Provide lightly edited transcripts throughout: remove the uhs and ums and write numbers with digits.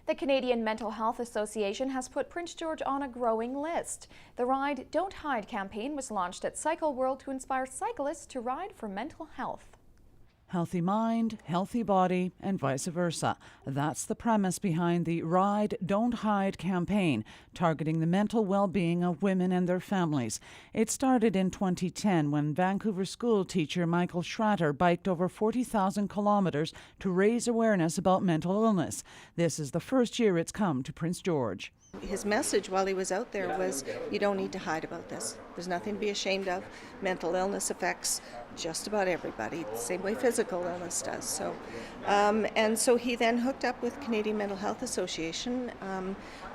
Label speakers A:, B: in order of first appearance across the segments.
A: The Canadian Mental Health Association has put Prince George on a growing list. The Ride, Don't Hide campaign was launched at Cycle World to inspire cyclists to ride for mental health.
B: Healthy mind, healthy body, and vice versa. That's the premise behind the Ride, Don't Hide campaign, targeting the mental well-being of women and their families. It started in 2010 when Vancouver school teacher Michael Schratter biked over 40,000 kilometers to raise awareness about mental illness. This is the first year it's come to Prince George.
C: His message while he was out there was, you don't need to hide about this. There's nothing to be ashamed of. Mental illness affects just about everybody, the same way physical illness does. And so he then hooked up with Canadian Mental Health Association,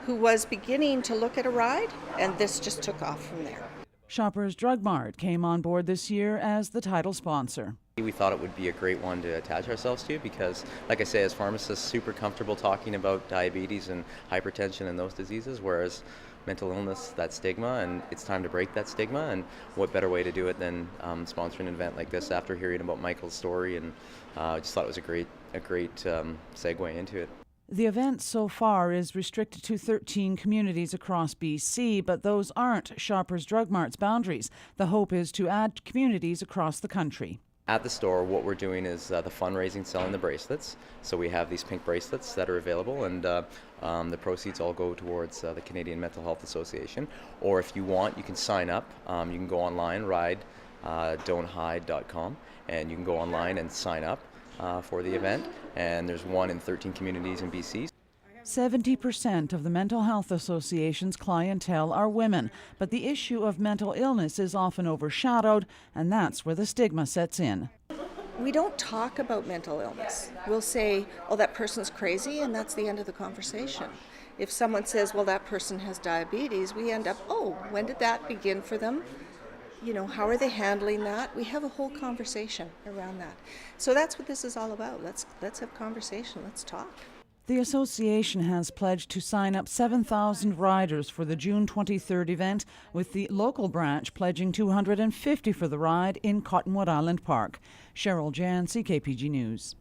C: who was beginning to look at a ride, and this just took off from there.
B: Shoppers Drug Mart came on board this year as the title sponsor.
D: We thought it would be a great one to attach ourselves to because, like I say, as pharmacists, super comfortable talking about diabetes and hypertension and those diseases, whereas mental illness, that stigma, and it's time to break that stigma, and what better way to do it than sponsoring an event like this after hearing about Michael's story, and I just thought it was a great segue into it.
B: The event so far is restricted to 13 communities across BC, but those aren't Shoppers Drug Mart's boundaries. The hope is to add communities across the country.
D: At the store, what we're doing is the fundraising, selling the bracelets. So we have these pink bracelets that are available, and the proceeds all go towards the Canadian Mental Health Association. Or if you want, you can sign up. You can go online, ride.don'thide.com, and you can go online and sign up for the event. And there's one in 13 communities in BC.
B: 70% of the Mental Health Association's clientele are women, but the issue of mental illness is often overshadowed, and that's where the stigma sets in.
C: We don't talk about mental illness. We'll say, oh, that person's crazy, and that's the end of the conversation. If someone says, well, that person has diabetes, we end up, oh, when did that begin for them? You know, how are they handling that? We have a whole conversation around that. So that's what this is all about. Let's have conversation. Let's talk.
B: The association has pledged to sign up 7,000 riders for the June 23rd event, with the local branch pledging 250 for the ride in Cottonwood Island Park. Cheryl Jan, CKPG News.